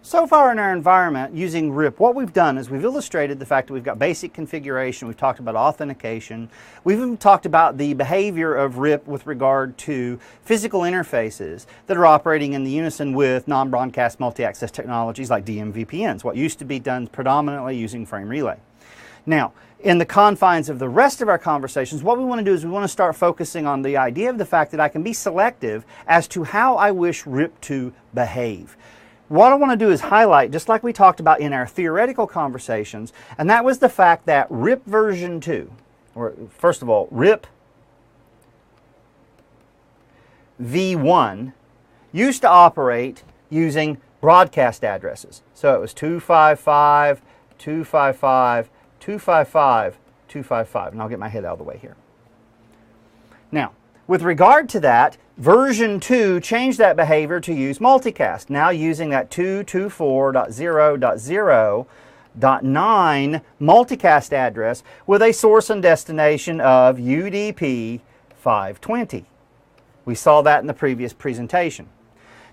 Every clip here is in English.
so far in our environment using RIP, what we've done is we've illustrated the fact that we've got basic configuration, we've talked about authentication, we've even talked about the behavior of RIP with regard to physical interfaces that are operating in the unison with non-broadcast multi-access technologies like DMVPNs, what used to be done predominantly using frame relay. Now, in the confines of the rest of our conversations, what we want to do is we want to start focusing on the idea of the fact that I can be selective as to how I wish RIP to behave. What I want to do is highlight, just like we talked about in our theoretical conversations, and that was the fact that RIP version 2, or first of all, RIP v1 used to operate using broadcast addresses. So it was 255, 255, 255, 255, and I'll get my head out of the way here. Now, with regard to that, version 2 changed that behavior to use multicast, now using that 224.0.0.9 multicast address with a source and destination of UDP 520. We saw that in the previous presentation.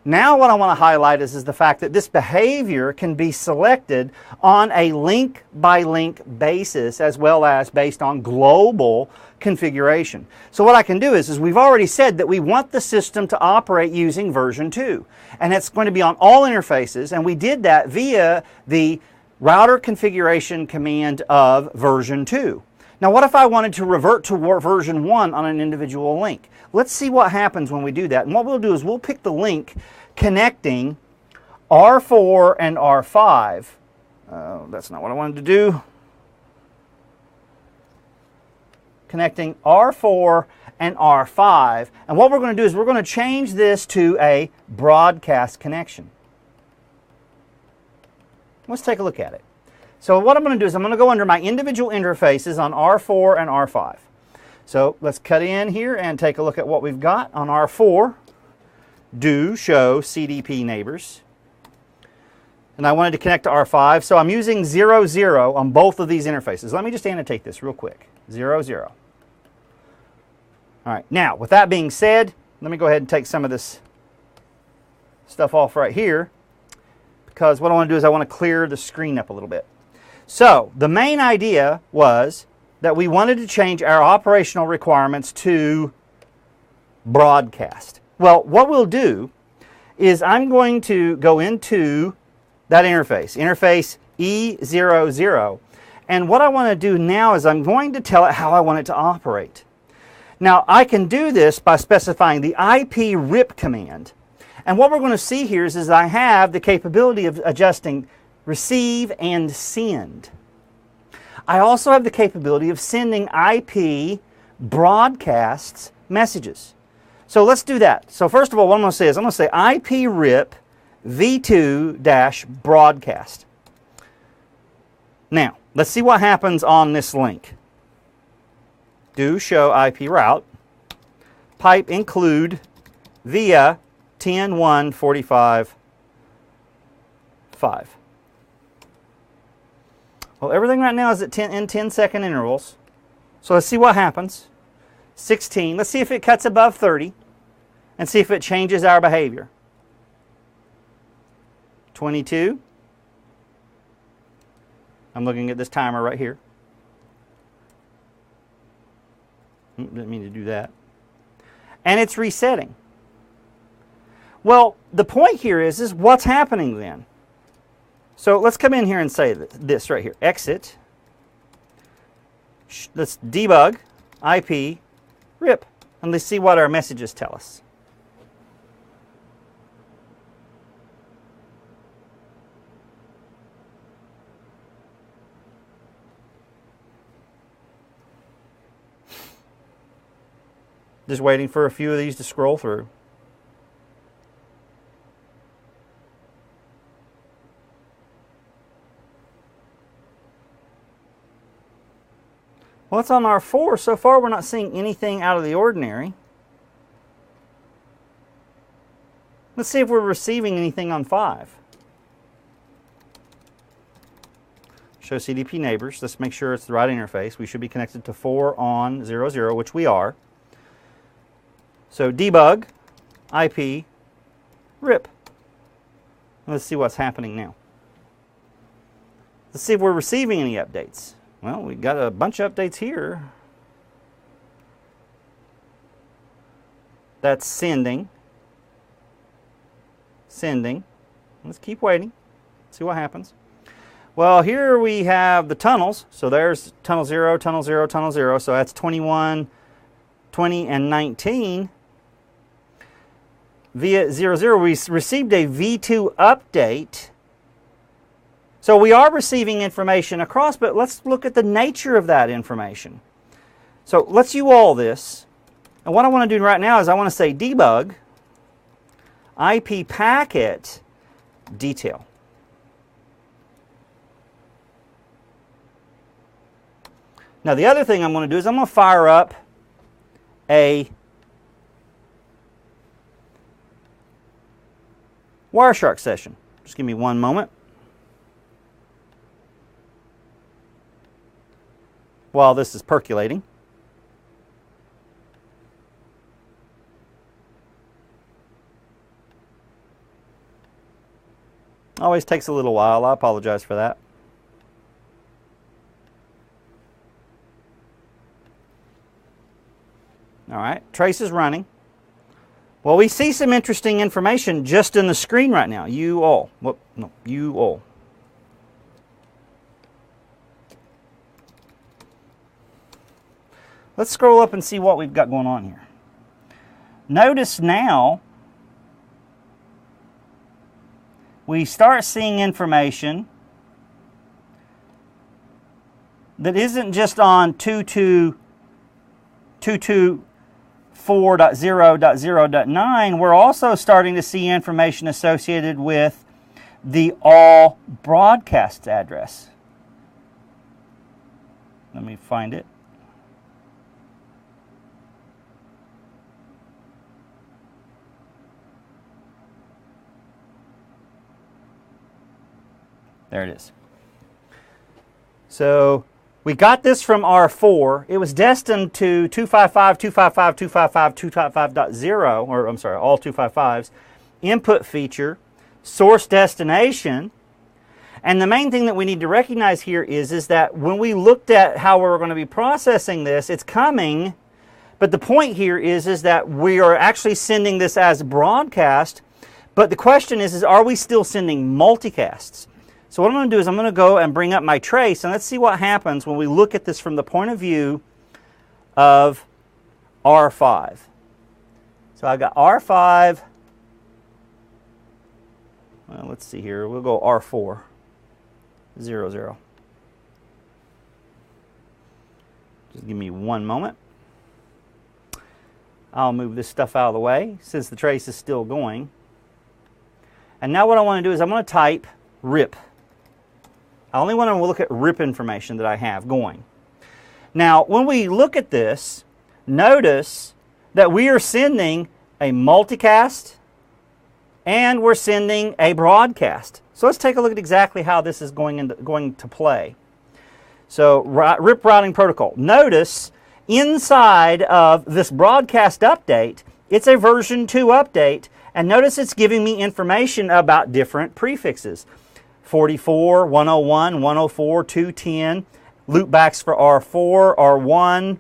Now what I want to highlight is the fact that this behavior can be selected on a link-by-link basis as well as based on global configuration. So what I can do is we've already said that we want the system to operate using version 2. And it's going to be on all interfaces, and we did that via the router configuration command of version 2. Now what if I wanted to revert to version 1 on an individual link? Let's see what happens when we do that. And what we'll do is we'll pick the link connecting R4 and R5. That's not what I wanted to do. Connecting R4 and R5. And what we're going to do is we're going to change this to a broadcast connection. Let's take a look at it. So what I'm going to do is I'm going to go under my individual interfaces on R4 and R5. So let's cut in here and take a look at what we've got on R4. Do show CDP neighbors. And I wanted to connect to R5, so I'm using 00 on both of these interfaces. Let me just annotate this real quick. 00. All right, now with that being said, let me go ahead and take some of this stuff off right here, because what I want to do is I want to clear the screen up a little bit. So the main idea was that we wanted to change our operational requirements to broadcast. Well, what we'll do is I'm going to go into that interface E00, and what I want to do now is I'm going to tell it how I want it to operate. Now I can do this by specifying the IPRIP command, and what we're going to see here is I have the capability of adjusting receive and send. I also have the capability of sending IP broadcasts messages. So let's do that. So first of all, what I'm going to say is I'm going to say IPRIP v2-broadcast. Now, let's see what happens on this link. Do show IP route, pipe include via 10.1.45.5. Well, everything right now is at 10-second intervals. So let's see what happens. 16. Let's see if it cuts above 30 and see if it changes our behavior. 22. I'm looking at this timer right here. Didn't mean to do that. And it's resetting. Well, the point here is what's happening then? So let's come in here and say this right here. Exit. Let's debug IP RIP. And let's see what our messages tell us. Just waiting for a few of these to scroll through. Well, it's on R4. So far, we're not seeing anything out of the ordinary. Let's see if we're receiving anything on 5. Show CDP neighbors. Let's make sure it's the right interface. We should be connected to 4 on 00, which we are. So debug IP RIP. Let's see what's happening now. Let's see if we're receiving any updates. Well, we got a bunch of updates here. That's sending. Sending. Let's keep waiting. See what happens. Well, here we have the tunnels. So there's tunnel 0, tunnel 0, tunnel 0. So that's 21, 20, and 19. Via 00, we received a V2 update. So we are receiving information across, but let's look at the nature of that information. So let's U-all this. And what I want to do right now is I want to say debug IP packet detail. Now the other thing I'm going to do is I'm going to fire up a Wireshark session. Just give me one moment. While this is percolating. Always takes a little while. I apologize for that. All right, trace is running. Well, we see some interesting information just in the screen right now. U-all. Whoop, no, U-all. Let's scroll up and see what we've got going on here. Notice now we start seeing information that isn't just on 224.0.0.9. We're also starting to see information associated with the all broadcasts address. Let me find it. There it is. So we got this from R4. It was destined to 255, 255, 255, 255.0, or I'm sorry, all 255s, input feature, source destination. And the main thing that we need to recognize here is that when we looked at how we're going to be processing this, it's coming, but the point here is that we are actually sending this as broadcast, but the question is are we still sending multicasts? So what I'm going to do is I'm going to go and bring up my trace, and let's see what happens when we look at this from the point of view of R5. So I got R5. Well, let's see here. We'll go R4. 0, 0. Just give me one moment. I'll move this stuff out of the way since the trace is still going. And now what I want to do is I'm going to type RIP. I only want to look at RIP information that I have going. Now, when we look at this, notice that we are sending a multicast and we're sending a broadcast. So let's take a look at exactly how this is going to play. So RIP routing protocol. Notice inside of this broadcast update, it's a version 2 update, and notice it's giving me information about different prefixes. 44, 101, 104, 210, loopbacks for R4, R1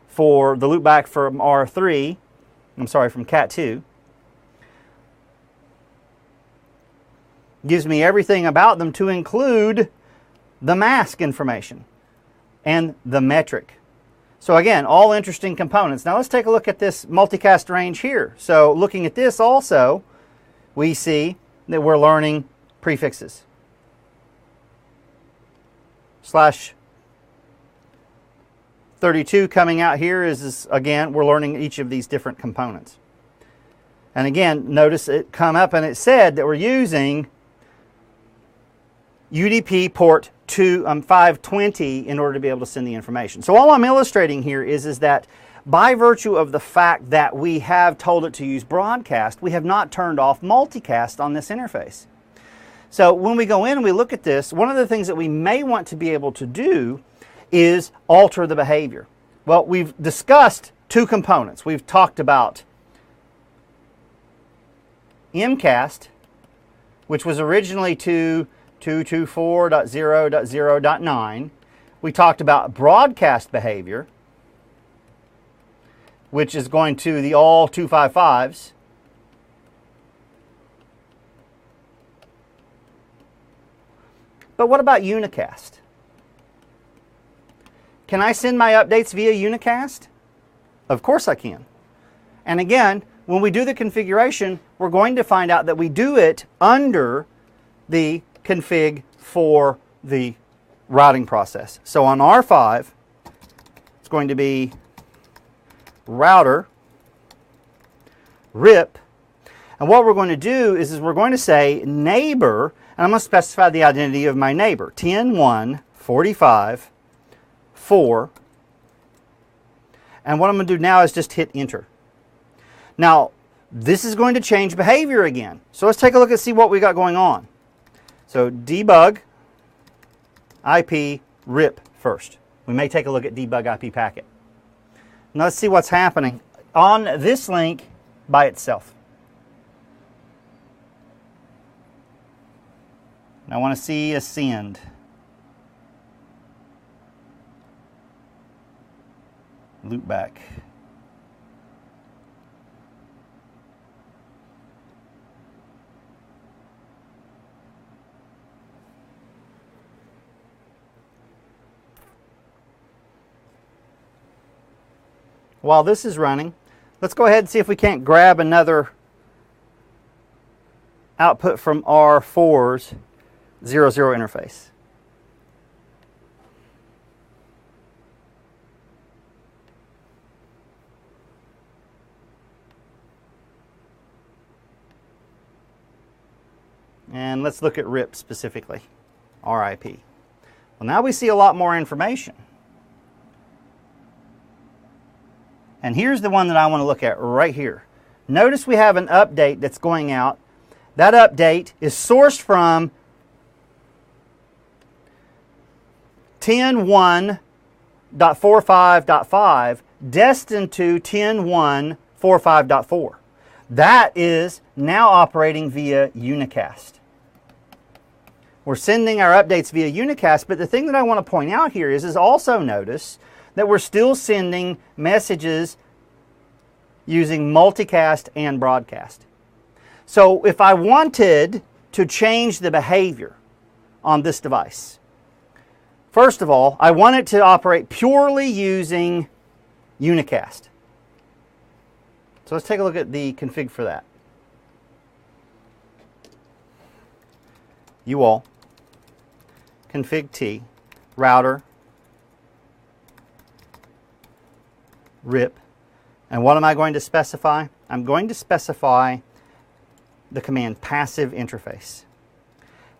for the loopback from R3, I'm sorry, from Cat2. Gives me everything about them to include the mask information and the metric. So again, all interesting components. Now let's take a look at this multicast range here. So looking at this also, we see that we're learning prefixes. /32 coming out here is again, we're learning each of these different components. And again, notice it come up and it said that we're using UDP port 520 in order to be able to send the information. So all I'm illustrating here is that by virtue of the fact that we have told it to use broadcast, we have not turned off multicast on this interface. So when we go in and we look at this, one of the things that we may want to be able to do is alter the behavior. Well, we've discussed two components. We've talked about MCAST which was originally 2.224.0.0.9. We talked about broadcast behavior, which is going to the all 255s. But what about unicast? Can I send my updates via unicast? Of course I can. And again, when we do the configuration, we're going to find out that we do it under the config for the routing process. So on R5, it's going to be router, RIP, and what we're going to do is we're going to say neighbor, and I'm going to specify the identity of my neighbor, 10.1.45.4, and what I'm going to do now is just hit enter. Now, this is going to change behavior again. So let's take a look and see what we got going on. So debug IP RIP first. We may take a look at debug IP packet. Now let's see what's happening on this link by itself. And I want to see a send. Loop back. While this is running, let's go ahead and see if we can't grab another output from R4's 00 interface. And let's look at RIP specifically, RIP. Well, now we see a lot more information. And here's the one that I want to look at right here. Notice we have an update that's going out. That update is sourced from 10.1.45.5 destined to 10.1.45.4. That is now operating via unicast. We're sending our updates via unicast, but the thing that I want to point out here is also notice that we're still sending messages using multicast and broadcast. So if I wanted to change the behavior on this device, first of all, I want it to operate purely using unicast. So let's take a look at the config for that. UAll, config T, router, RIP, and what am I going to specify? I'm going to specify the command passive interface.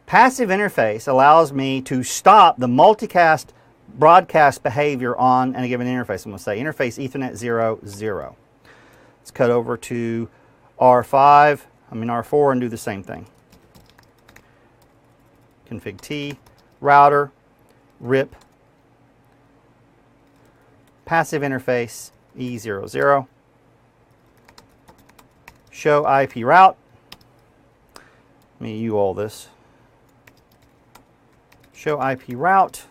Passive interface allows me to stop the multicast broadcast behavior on any given interface. I'm going to say interface Ethernet 0, 0. Let's cut over to R4 and do the same thing. Config T, router, RIP, passive interface E00, show IP route. Let me UAll this. Show IP route,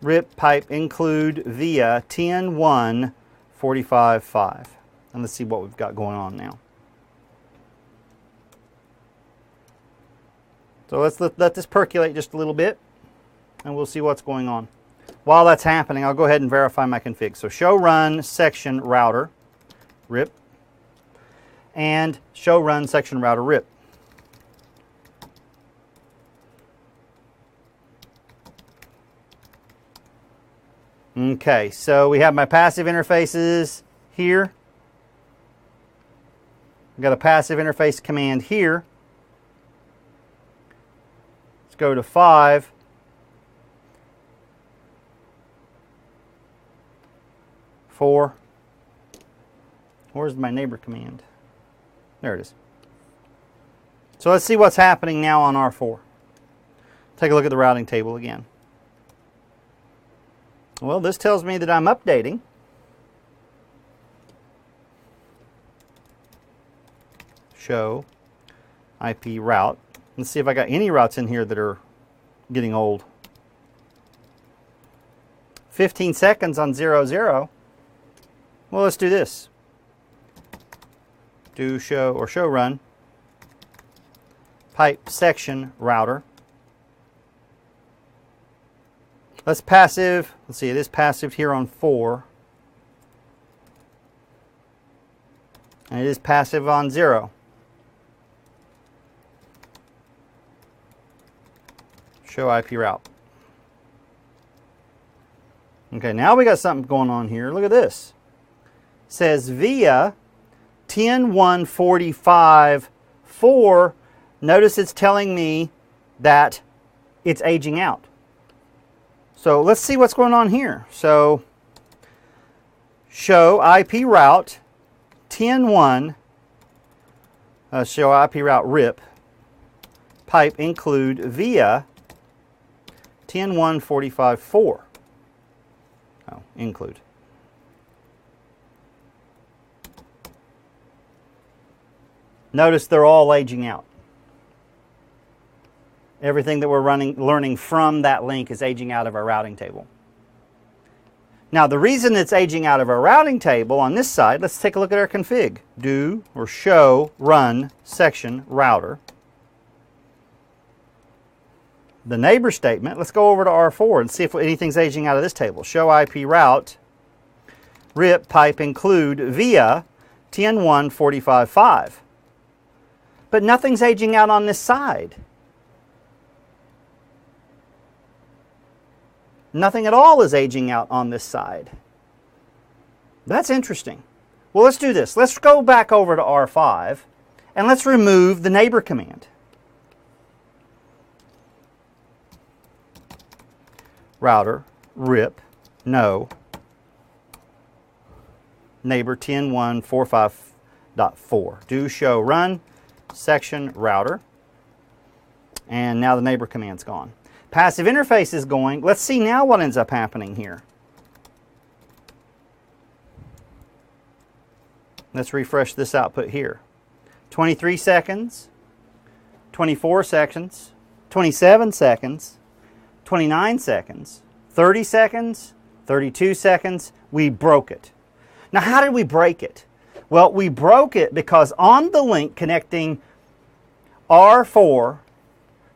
RIP pipe include via 10.1.45.5. And let's see what we've got going on now. So let's let this percolate just a little bit, and we'll see what's going on. While that's happening, I'll go ahead and verify my config. So show run section router, RIP, and show run section router, RIP. Okay, so we have my passive interfaces here. I've got a passive interface command here. Let's go to 5. Where's my neighbor command? There it is. So let's see what's happening now on R4. Take a look at the routing table again. Well, this tells me that I'm updating. Show IP route. Let's see if I got any routes in here that are getting old. 15 seconds on 0, 0. Well, let's do this. Do show or show run pipe section router. Let's passive. Let's see, it is passive here on 4. And it is passive on 0. Show IP route. Okay, now we got something going on here. Look at this. It says via 10.145.4. Notice it's telling me that it's aging out. So let's see what's going on here. So show IP route 10.1, show IP route RIP, pipe include via 10.145.4. Oh, include. Notice they're all aging out. Everything that we're learning from that link is aging out of our routing table. Now, the reason it's aging out of our routing table on this side, let's take a look at our config. Do or show run section router. The neighbor statement, let's go over to R4 and see if anything's aging out of this table. Show IP route RIP pipe include via 10.145.5. But nothing's aging out on this side. Nothing at all is aging out on this side. That's interesting. Well, let's do this. Let's go back over to R5 and let's remove the neighbor command. Router, RIP, no, neighbor 10.145.4. Do show run section router. And now the neighbor command's gone. Passive interface is going. Let's see now what ends up happening here. Let's refresh this output here. 23 seconds, 24 seconds, 27 seconds, 29 seconds, 30 seconds, 32 seconds. We broke it. Now, how did we break it? Well, we broke it because on the link connecting R4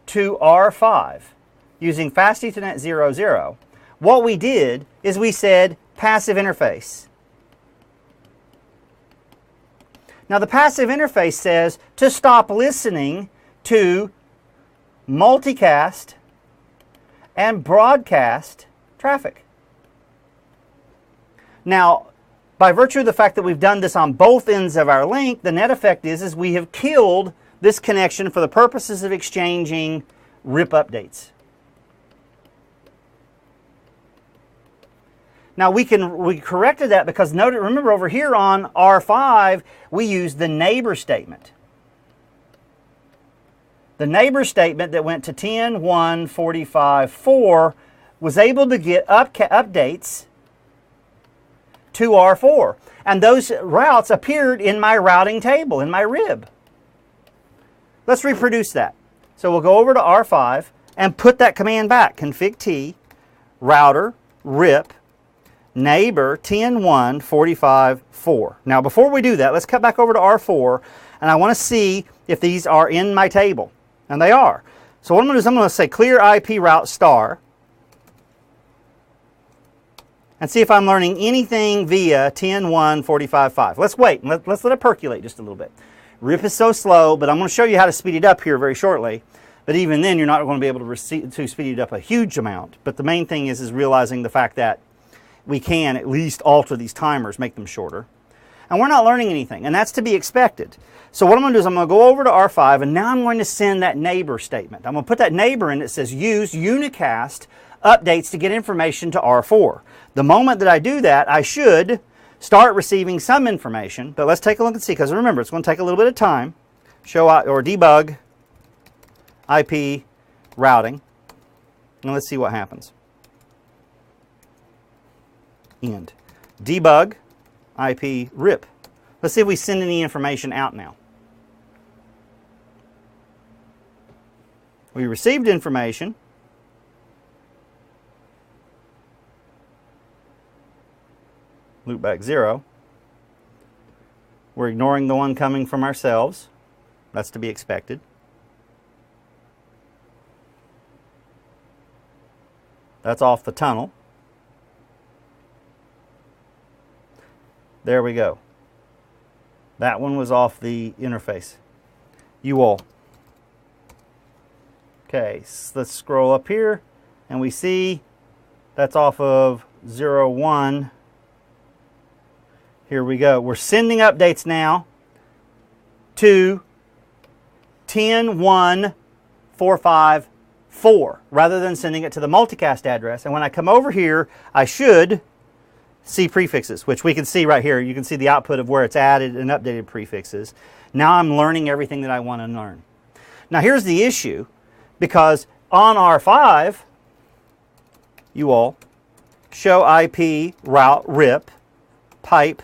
to R5, using Fast Ethernet 00, what we did is we said passive interface. Now the passive interface says to stop listening to multicast and broadcast traffic. Now, by virtue of the fact that we've done this on both ends of our link, the net effect is we have killed this connection for the purposes of exchanging RIP updates. Now we corrected that because remember over here on R5 we used the neighbor statement. The neighbor statement that went to 10.145.4 was able to get updates to R4, and those routes appeared in my routing table in my RIB. Let's reproduce that. So we'll go over to R5 and put that command back. Config T router RIP neighbor 10.145.4. Now before we do that, let's cut back over to R4 and I want to see if these are in my table. And they are. So what I'm going to do is I'm going to say clear IP route star and see if I'm learning anything via 10.145.5. Let's wait and let's let it percolate just a little bit. RIP is so slow, but I'm going to show you how to speed it up here very shortly. But even then, you're not going to be able to speed it up a huge amount. But the main thing is realizing the fact that we can at least alter these timers, make them shorter. And we're not learning anything, and that's to be expected. So what I'm going to do is I'm going to go over to R5, and now I'm going to send that neighbor statement. I'm going to put that neighbor in that says use unicast updates to get information to R4. The moment that I do that, I should start receiving some information, but let's take a look and see, because remember, it's going to take a little bit of time. Show or debug IP routing, and let's see what happens. End. Debug IP RIP. Let's see if we send any information out now. We received information. Loop back 0. We're ignoring the one coming from ourselves. That's to be expected. That's off the tunnel. There we go. That one was off the interface. UAL. Okay, so let's scroll up here and we see that's off of 01. Here we go. We're sending updates now to 10.1.4.5.4 rather than sending it to the multicast address. And when I come over here, I should see prefixes, which we can see right here. You can see the output of where it's added and updated prefixes. Now I'm learning everything that I want to learn. Now here's the issue, because on R5, you all show IP route RIP pipe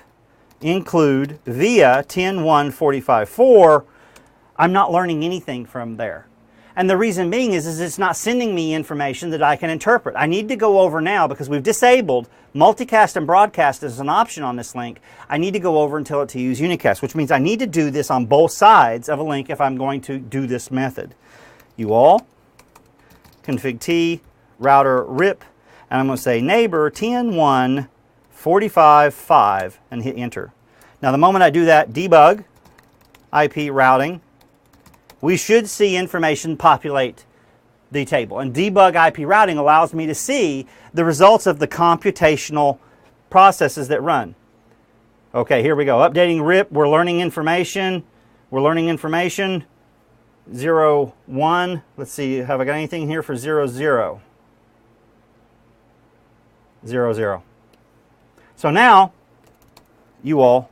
include via 10.1.45.4, I'm not learning anything from there. And the reason being is it's not sending me information that I can interpret. I need to go over now, because we've disabled multicast and broadcast as an option on this link. I need to go over and tell it to use unicast, which means I need to do this on both sides of a link if I'm going to do this method. You all config T router RIP, and I'm going to say neighbor 10.1.45.5 and hit enter. Now the moment I do that, debug IP routing, we should see information populate the table. And debug IP routing allows me to see the results of the computational processes that run. Okay, here we go. Updating RIP, we're learning information. We're learning information. 0, 1. Let's see, have I got anything here for 0, 0? 0, 0. So now, you all,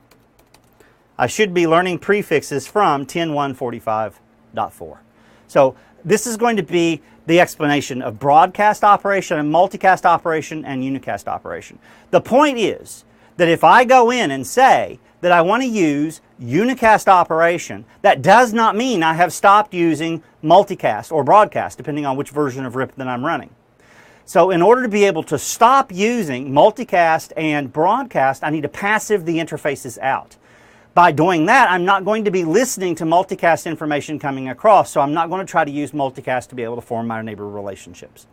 I should be learning prefixes from 10.1.45.4. So this is going to be the explanation of broadcast operation and multicast operation and unicast operation. The point is that if I go in and say that I want to use unicast operation, that does not mean I have stopped using multicast or broadcast, depending on which version of RIP that I'm running. So in order to be able to stop using multicast and broadcast, I need to passive the interfaces out. By doing that, I'm not going to be listening to multicast information coming across, so I'm not going to try to use multicast to be able to form my neighbor relationships.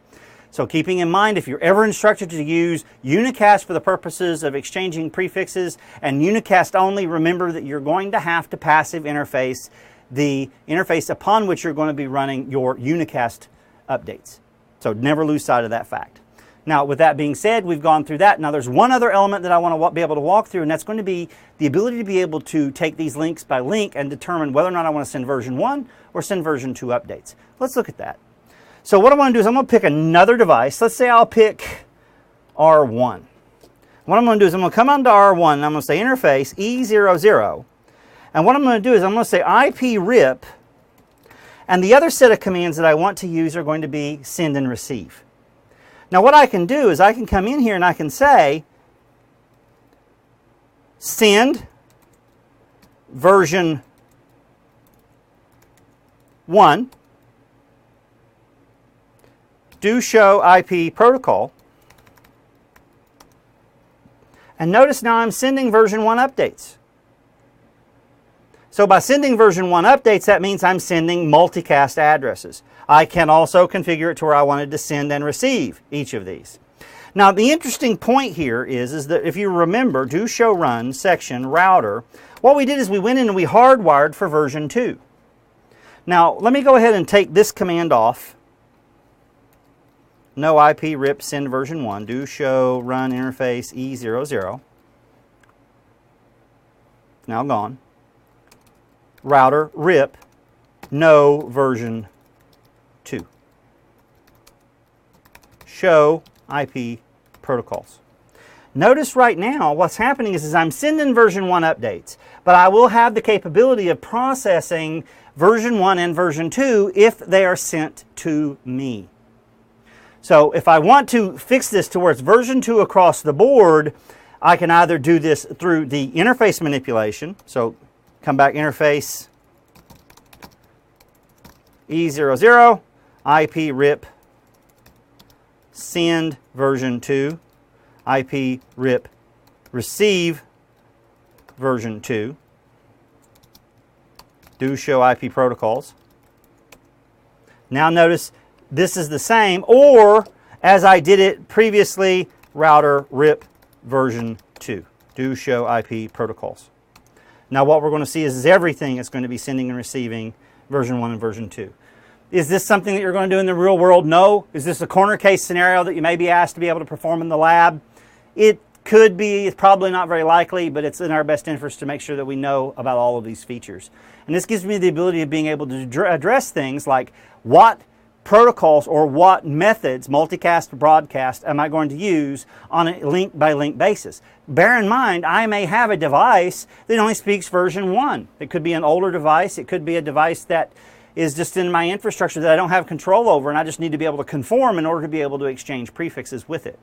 So keeping in mind, if you're ever instructed to use unicast for the purposes of exchanging prefixes and unicast only, remember that you're going to have to passive interface the interface upon which you're going to be running your unicast updates. So never lose sight of that fact. Now, with that being said, we've gone through that. Now, there's one other element that I want to be able to walk through, and that's going to be the ability to be able to take these links by link and determine whether or not I want to send version 1 or send version 2 updates. Let's look at that. So what I want to do is I'm going to pick another device. Let's say I'll pick R1. What I'm going to do is I'm going to come onto R1 and I'm going to say interface E00. And what I'm going to do is I'm going to say IP RIP, and the other set of commands that I want to use are going to be send and receive. Now what I can do is I can come in here and I can say send version 1, do show IP protocol, and notice now I'm sending version 1 updates. So by sending version 1 updates, that means I'm sending multicast addresses. I can also configure it to where I wanted to send and receive each of these. Now the interesting point here is that if you remember, do show run section router, what we did is we went in and we hardwired for version 2. Now let me go ahead and take this command off. No IP RIP send version 1, do show run interface E00. Now gone. Router RIP no version 2. Show IP protocols. Notice right now what's happening is I'm sending version 1 updates, but I will have the capability of processing version 1 and version 2 if they are sent to me. So if I want to fix this to where it's version 2 across the board, I can either do this through the interface manipulation. So come back interface E00. IPRIP send version 2, IPRIP receive version 2. Do show IP protocols. Now notice this is the same, or as I did it previously, router RIP version 2. Do show IP protocols. Now what we're going to see is everything is going to be sending and receiving version 1 and version 2. Is this something that you're going to do in the real world? No. Is this a corner case scenario that you may be asked to be able to perform in the lab? It could be. It's probably not very likely, but it's in our best interest to make sure that we know about all of these features. And this gives me the ability of being able to address things like what protocols or what methods, multicast or broadcast, am I going to use on a link-by-link basis. Bear in mind, I may have a device that only speaks version 1. It could be an older device. It could be a device that is just in my infrastructure that I don't have control over, and I just need to be able to conform in order to be able to exchange prefixes with it.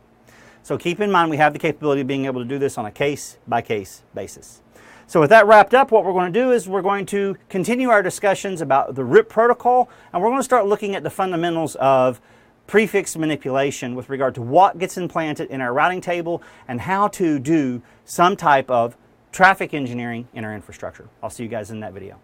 So keep in mind we have the capability of being able to do this on a case-by-case basis. So with that wrapped up, what we're going to do is we're going to continue our discussions about the RIP protocol, and we're going to start looking at the fundamentals of prefix manipulation with regard to what gets implanted in our routing table and how to do some type of traffic engineering in our infrastructure. I'll see you guys in that video.